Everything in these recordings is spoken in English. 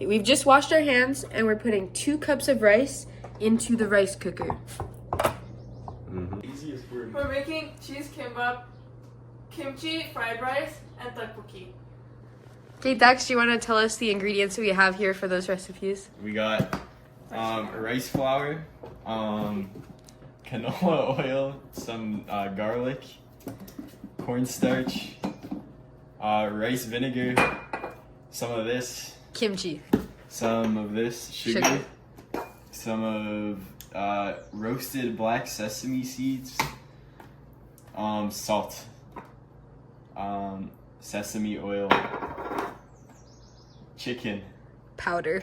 we've just washed our hands and we're putting 2 cups of rice into the rice cooker. Easiest word. We're making cheese kimbap, kimchi, fried rice, and tteokbokki. Okay, Dax, do you want to tell us the ingredients we have here for those recipes? We got rice flour, canola oil, some garlic, cornstarch, rice vinegar, some of this, Kimchi. some of this, sugar. Some of roasted black sesame seeds, salt, sesame oil, chicken Powder.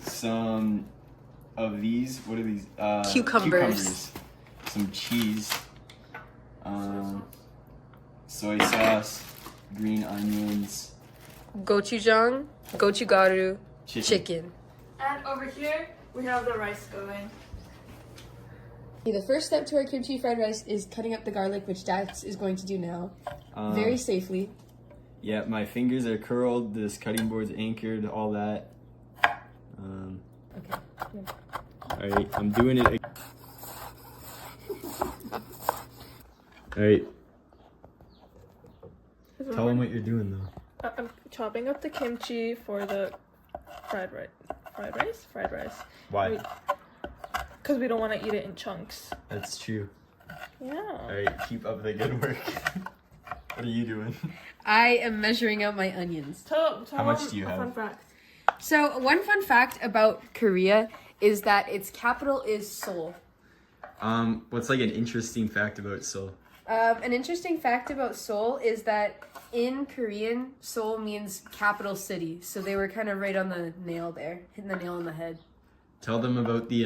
some of these, what are these? Cucumbers. Some cheese, soy sauce, green onions, Gochujang, gochugaru, chicken. And over here, we have the rice going. Okay, the first step to our kimchi fried rice is cutting up the garlic, which Dax is going to do now. Very safely. Yeah, my fingers are curled, this cutting board's anchored, all that. Okay. Alright, I'm doing it. Alright, tell them what you're doing though. I'm chopping up the kimchi for the fried rice. Fried rice. Why? Because we don't want to eat it in chunks. That's true. Yeah. Alright, keep up the good work. What are you doing? I am measuring out my onions. Tell How much them do you a have? fun fact. So, one fun fact about Korea is that its capital is Seoul. What's like an interesting fact about Seoul? An interesting fact about Seoul is that in Korean, Seoul means capital city. So they were kind of right on the nail there, hitting the nail on the head. Tell them about the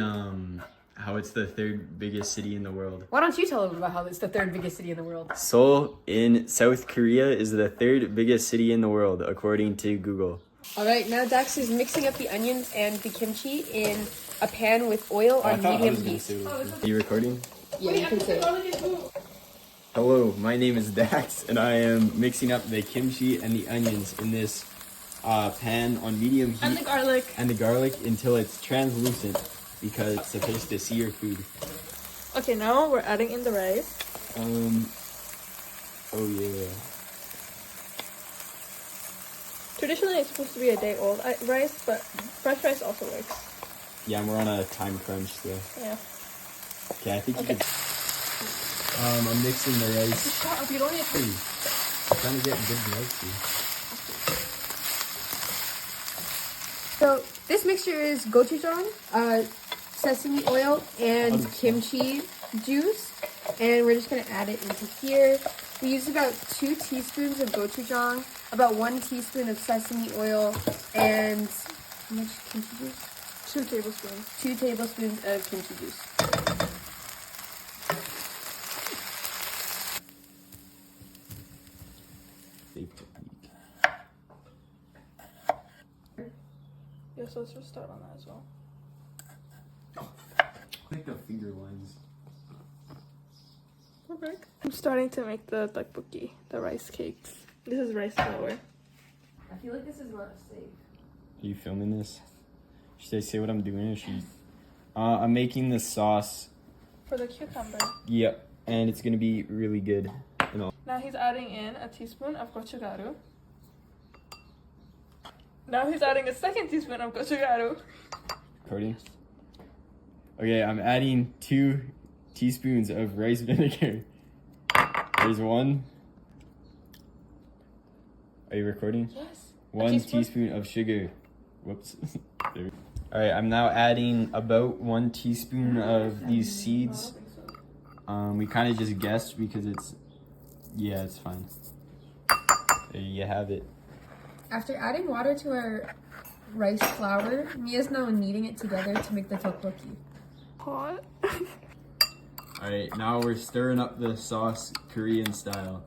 how it's the 3rd biggest city in the world. Why don't you tell them about how it's the 3rd biggest city in the world? Seoul in South Korea is the 3rd biggest city in the world, according to Google. All right, now Dax is mixing up the onions and the kimchi in a pan with oil on medium heat. Are you recording? Yeah, you can say it. Hello, my name is Dax, and I am mixing up the kimchi and the onions in this pan on medium heat. And the garlic. And the garlic until it's translucent, because it's supposed to see your food. Okay, now we're adding in the rice. Oh yeah. Traditionally, it's supposed to be a day old rice, but fresh rice also works. Yeah, and we're on a time crunch, so. Yeah. Okay, I think you could. I'm mixing the rice. Shut up, you don't need to. I'm trying to get good rice here. So this mixture is gochujang, sesame oil, and kimchi juice. And we're just going to add it into here. We use about 2 teaspoons of gochujang, about 1 teaspoon of sesame oil, and how much kimchi juice? 2 tablespoons. 2 tablespoons of kimchi juice. Yeah, so let's just start on that as well. I think the finger lines. Perfect. I'm starting to make the tteokbokki, the rice cakes. This is rice flour. I feel like this is not safe. Are you filming this? Should I say what I'm doing? Or should you... I'm making the sauce. For the cucumber. Yep, and it's gonna be really good. And all. Now he's adding in a teaspoon of gochugaru. Now he's adding a 2nd teaspoon of gochugaru. Recording? Okay, I'm adding 2 teaspoons of rice vinegar. There's 1. Are you recording? Yes. 1 teaspoon of sugar. Whoops. Alright, I'm now adding about 1 teaspoon of these seeds. We kind of just guessed because it's... Yeah, it's fine. There you have it. After adding water to our rice flour, Mia's now kneading it together to make the tteokbokki. Hot. Alright, now we're stirring up the sauce Korean style.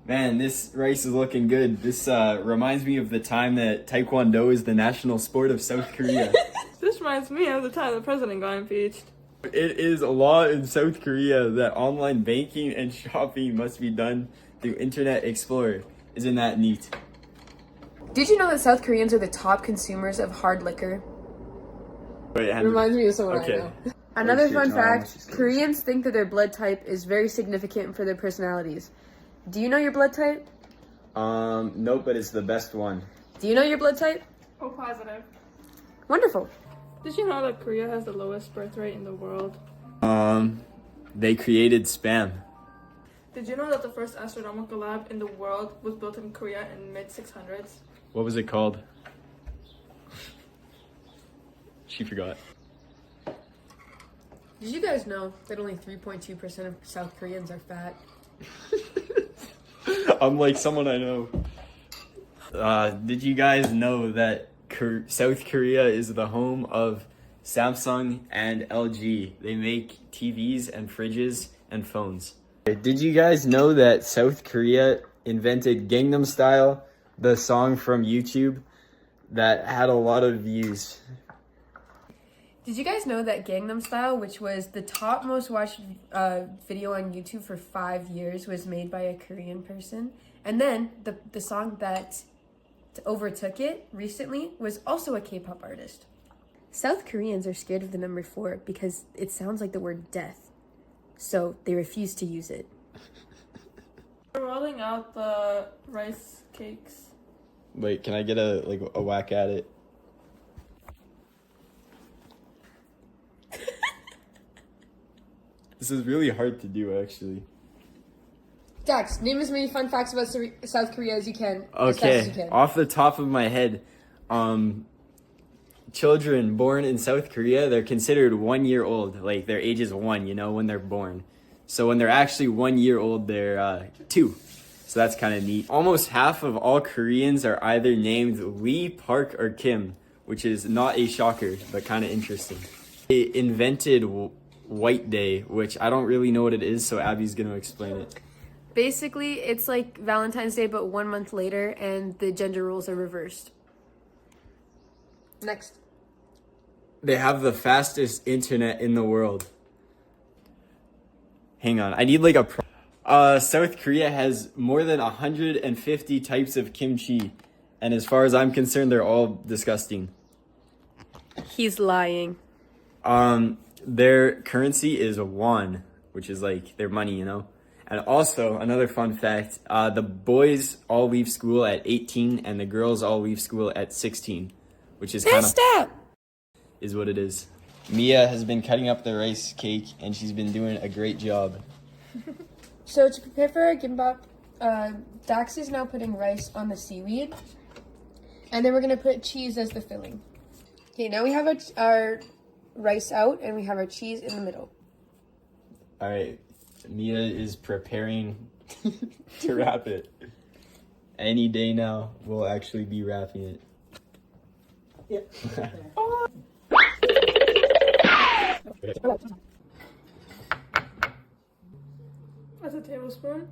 Man, this rice is looking good. This reminds me of the time that Taekwondo is the national sport of South Korea. This reminds me of the time the president got impeached. It is a law in South Korea that online banking and shopping must be done through Internet Explorer. Isn't that neat? Did you know that South Koreans are the top consumers of hard liquor? Wait, Reminds me of someone I know. Another fun fact, Koreans Koreans think that their blood type is very significant for their personalities. Do you know your blood type? Nope, but it's the best one. Do you know your blood type? Oh, positive. Wonderful. Did you know that Korea has the lowest birth rate in the world? They created spam. Did you know that the first astronomical lab in the world was built in Korea in mid-600s? What was it called? She forgot. Did you guys know that only 3.2% of South Koreans are fat? I'm like someone I know. Did you guys know that South Korea is the home of Samsung and LG? They make TVs and fridges and phones. Did you guys know that South Korea invented Gangnam Style, the song from YouTube that had a lot of views? Did you guys know that Gangnam Style, which was the top most watched video on YouTube for 5 years, was made by a Korean person? And then the song that overtook it recently was also a K-pop artist. South Koreans are scared of the number 4 because it sounds like the word death. So they refuse to use it. We're rolling out the rice cakes. Wait, can I get a whack at it? This is really hard to do, actually. Dax, name as many fun facts about South Korea as you can. As fast as you Okay, can. off the top of my head, children born in South Korea, they're considered 1 year old. Like, their age is 1, when they're born. So when they're actually 1 year old, they're 2. So that's kind of neat. Almost half of all Koreans are either named Lee, Park, or Kim, which is not a shocker, but kind of interesting. They invented White Day, which I don't really know what it is, so Abby's going to explain it. Basically, it's like Valentine's Day, but 1 month later, and the gender roles are reversed. Next. They have the fastest internet in the world. Hang on, I need like a... South Korea has more than 150 types of kimchi. And as far as I'm concerned, they're all disgusting. He's lying. Their currency is won, which is like their money, And also, another fun fact, the boys all leave school at 18 and the girls all leave school at 16, which is kind of... is what it is. Mia has been cutting up the rice cake and she's been doing a great job. So to prepare for our gimbap, Dax is now putting rice on the seaweed. And then we're going to put cheese as the filling. Okay, now we have our rice out and we have our cheese in the middle. All right, Mia is preparing to wrap it. Any day now, we'll actually be wrapping it. Yep. That's a tablespoon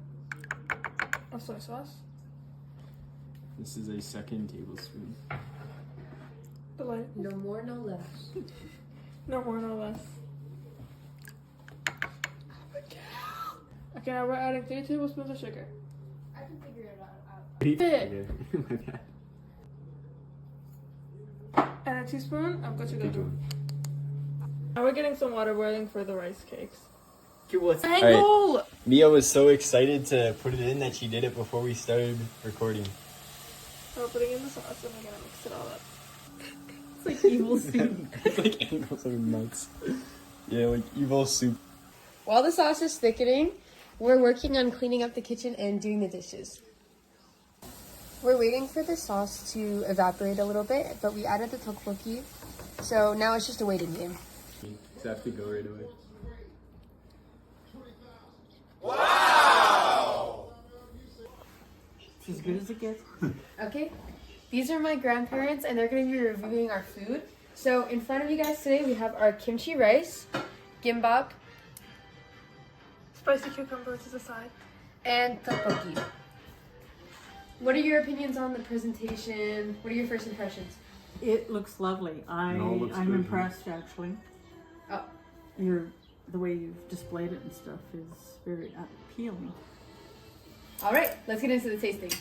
of soy sauce. This is a second tablespoon. Delight. No more, no less. No more, no less. Okay, now we're adding 3 tablespoons of sugar. I can figure it out. Okay. My bad. And a teaspoon of gochugaru. Now we're getting some water boiling for the rice cakes. All right. Mia was so excited to put it in that she did it before we started recording. We're putting in the sauce and we're gonna mix it all up. It's like evil soup. It's like angles of nuts. Yeah, like evil soup. While the sauce is thickening, we're working on cleaning up the kitchen and doing the dishes. We're waiting for the sauce to evaporate a little bit, but we added the tteokbokki, so now it's just a waiting game. Just have to go right away. It's as good as it gets. Okay, these are my grandparents and they're going to be reviewing our food. So in front of you guys today we have our kimchi rice, gimbap, Spicy cucumber to the side. and tteokbokki. What are your opinions on the presentation? What are your first impressions? It looks lovely. I'm good. impressed actually. Oh, The way you've displayed it and stuff is very appealing. all right, let's get into the tasting.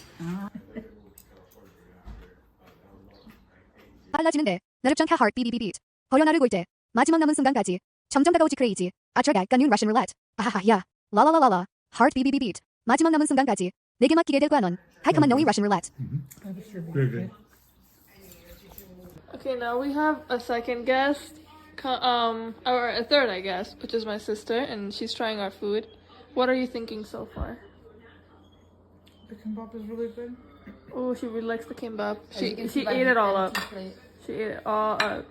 빨라지는데 나르짱 카 heart 비비비비트 버려나를 골 때 마지막 남은 순간까지 점점 다가오지 크레이지 아트라가 깐윤 러시안 룰렛 아하하 야 라라라라라 heart 비비비비트 마지막 남은 순간까지 내게 맡기게 될 거야 넌 달콤한 너의 러시안 룰렛 Very good. Okay, now we have a second guest, or a third, I guess, which is my sister, and she's trying our food. What are you thinking so far? The kimbap is really good. Oh, she really likes the kimbap. As you can She see by ate her it all empty up. plate. She ate it all up.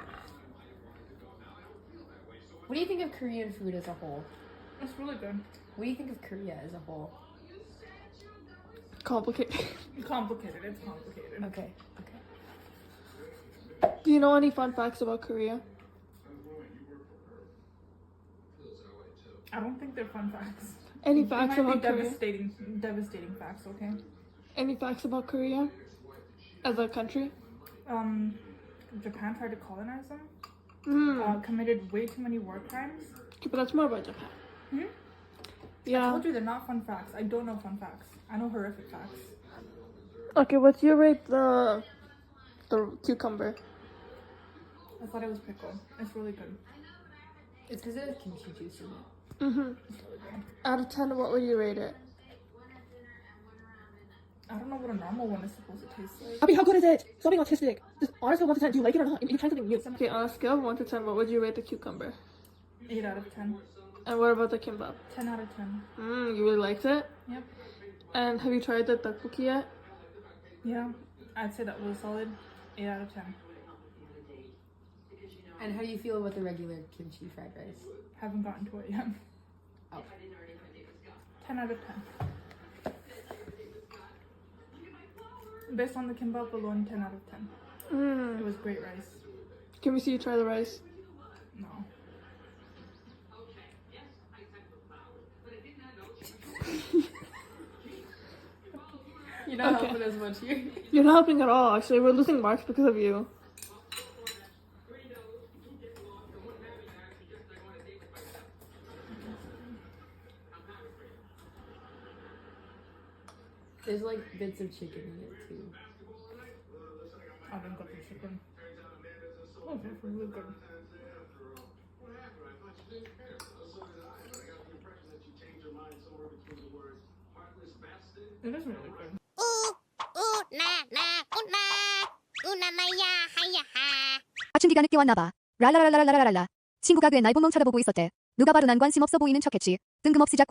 What do you think of Korean food as a whole? It's really good. What do you think of Korea as a whole? Complicated. Complicated. It's complicated. Okay, okay. Do you know any fun facts about Korea? I don't think they're fun facts. Any They facts might be about Korea? devastating facts. Okay. Any facts about Korea as a country? Japan tried to colonize them. Committed way too many war crimes. Okay, but that's more about Japan. I Yeah. told you they're not fun facts. I don't know fun facts. I know horrific facts. Okay, what's your rate the cucumber? I thought it was pickle. It's really good. It's because it has kimchi juice in it. Out of 10, what would you rate it? I don't know what a normal one is supposed to taste like. Abby, how good is it? Something autistic. Just on a scale of 1 to 10, do you like it or not? You're trying something new. Okay, on a scale of 1 to 10, what would you rate the cucumber? 8 out of 10. And what about the kimbap? 10 out of 10. You really liked it? Yep. And have you tried the tteokbokki yet? Yeah. I'd say that was a solid 8 out of 10. And how do you feel about the regular kimchi fried rice? Haven't gotten to it yet. Oh. 10 out of 10. Based on the kimbap alone, 10 out of 10. It was great rice. Can we see you try the rice? No. You're not Okay. helping as much here. You're not helping at all, actually. We're losing marks because of you. There's like bits of chicken in it too. I haven't got the chicken. Oh, it's really good. It is really good. 사춘기가 늦게 왔나봐 랄라랄라랄라랄라 친구가 꽤 날 봉봉 쳐다보고 있었대 누가 봐도 난 관심 없어 보이는 척했지 뜬금없이 자꾸